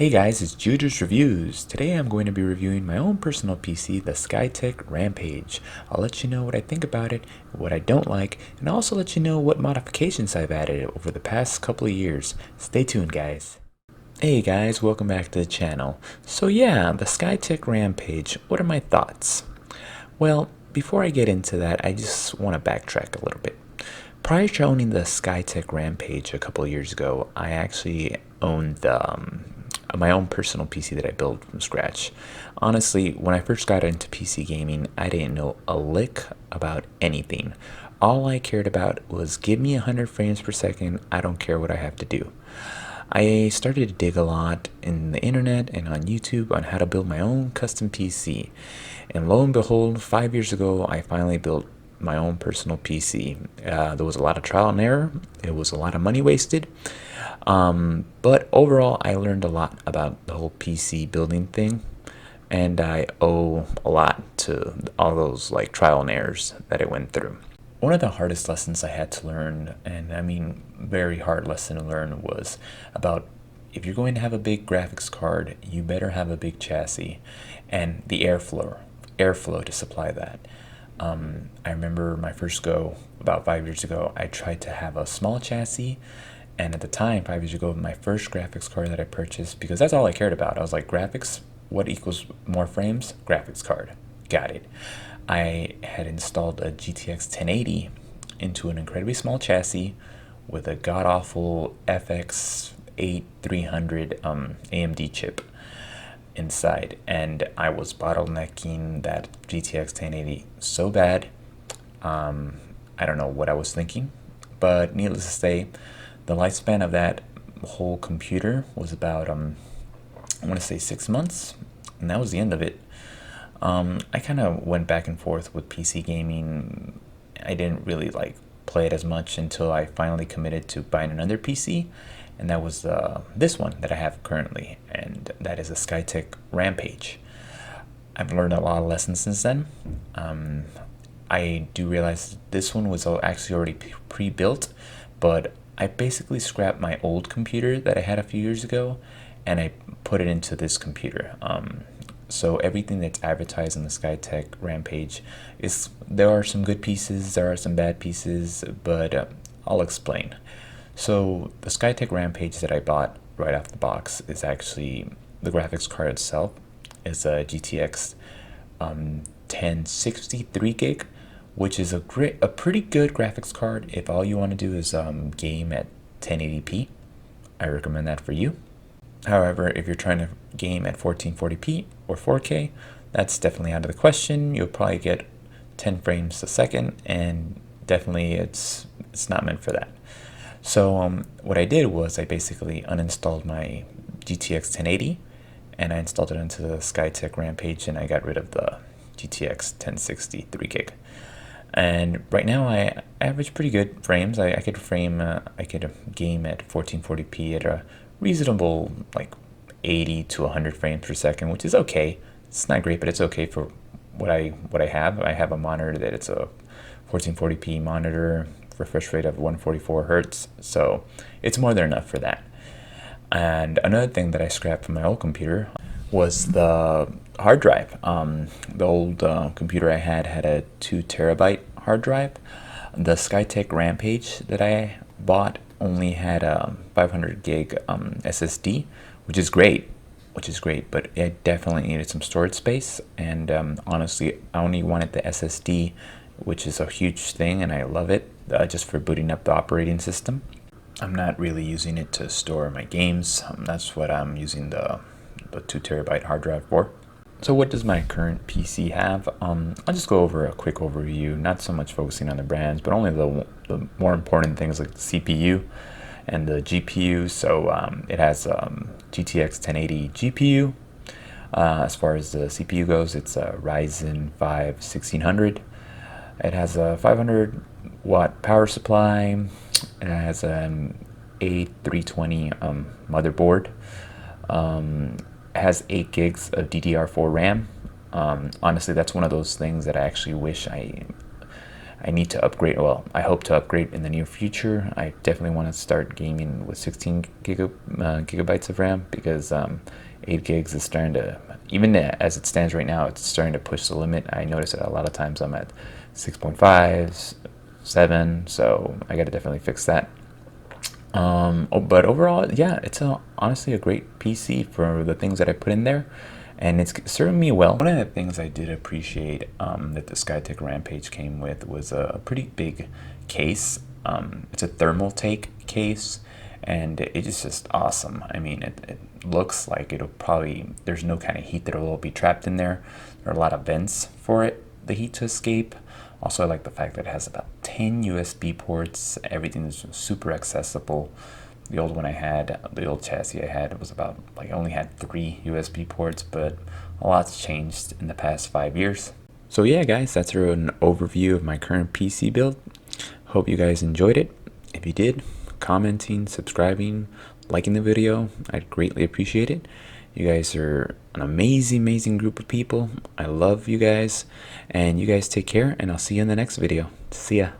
Hey guys, it's Judas Reviews. Today I'm going to be reviewing my own personal PC, the Skytech Rampage. I'll let you know what I think about it, what I don't like, and I'll also let you know what modifications I've added over the past couple of years. Stay tuned, guys. Hey guys, welcome back to the channel. So yeah, the Skytech Rampage, what are my thoughts? Well, before I get into that, I just want to backtrack a little bit. Prior to owning the Skytech Rampage a couple of years ago, I actually owned my own personal PC that I built from scratch. Honestly, when I first got into PC gaming, I didn't know a lick about anything. All I cared about was give me 100 frames per second, I don't care what I have to do. I started to dig a lot in the internet and on YouTube on how to build my own custom PC. And lo and behold, 5 years ago, I finally built my own personal PC. There was a lot of trial and error. It was a lot of money wasted. But overall, I learned a lot about the whole PC building thing. And I owe a lot to all those like trial and errors that I went through. One of the hardest lessons I had to learn, and I mean very hard lesson to learn, was about if you're going to have a big graphics card, you better have a big chassis and the airflow to supply that. I remember my first go about 5 years ago, I tried to have a small chassis, and at the time, 5 years ago, my first graphics card that I purchased, because that's all I cared about, I was like, graphics, what equals more frames? Graphics card. Got it. I had installed a GTX 1080 into an incredibly small chassis with a god-awful FX 8300 AMD chip inside, and I was bottlenecking that GTX 1080 so bad. I don't know what I was thinking, but needless to say, the lifespan of that whole computer was about I want to say 6 months, and that was the end of it. I kind of went back and forth with PC gaming. I didn't really like play it as much until I finally committed to buying another PC, and that was this one that I have currently, and that is a Skytech Rampage. I've learned a lot of lessons since then. I do realize this one was actually already pre-built, but I basically scrapped my old computer that I had a few years ago, and I put it into this computer. So everything that's advertised in the Skytech Rampage is, there are some good pieces, there are some bad pieces, but I'll explain. So the Skytech Rampage that I bought right off the box is actually, the graphics card itself is a GTX 1060 3 gig, which is a pretty good graphics card if all you want to do is game at 1080p. I recommend that for you. However, if you're trying to game at 1440p or 4K, that's definitely out of the question. You'll probably get 10 frames a second, and definitely it's not meant for that. So what I did was I basically uninstalled my GTX 1080, and I installed it into the Skytech Rampage, and I got rid of the GTX 1060 3 gig. And right now I average pretty good frames. I could game at 1440p at a reasonable like 80 to 100 frames per second, which is okay. It's not great, but it's okay for what I have. I have a monitor that it's a 1440p monitor, refresh rate of 144 hertz, so it's more than enough for that. And another thing that I scrapped from my old computer was the hard drive. The old computer I had a 2 terabyte hard drive. The Skytech Rampage that I bought only had a 500 gig SSD, which is great, but it definitely needed some storage space. And honestly, I only wanted the SSD, which is a huge thing, and I love it, just for booting up the operating system. I'm not really using it to store my games. That's what I'm using the 2 terabyte hard drive for. So what does my current PC have? I'll just go over a quick overview, not so much focusing on the brands, but only the more important things like the CPU and the GPU. So it has GTX 1080 GPU. As far as the CPU goes, it's a Ryzen 5 1600. It has a 500 watt power supply. It has an A320 motherboard. It has 8 gigs of DDR4 RAM. Honestly, that's one of those things that I actually wish I I need to upgrade. Well, I hope to upgrade in the near future. I definitely want to start gaming with 16 gigabytes of RAM, because 8 gigs is starting to, even as it stands right now, it's starting to push the limit. I notice that a lot of times I'm at 6.5, 7, so I got to definitely fix that. But overall, yeah, it's honestly a great PC for the things that I put in there, and it's serving me well. One of the things I did appreciate that the Skytech Rampage came with was a pretty big case. It's a thermal take case, and it's just awesome. I mean, it looks like it'll probably, there's no kind of heat that will be trapped in there. There are a lot of vents for the heat to escape. Also, I like the fact that it has about 10 USB ports. Everything is super accessible. The old one I had, the old chassis I had, it was about, like, I only had 3 USB ports, but a lot's changed in the past 5 years. So yeah, guys, that's an overview of my current PC build. Hope you guys enjoyed it. If you did, commenting, subscribing, liking the video, I'd greatly appreciate it. You guys are an amazing group of people. I love you guys, and you guys take care, and I'll see you in the next video. See ya.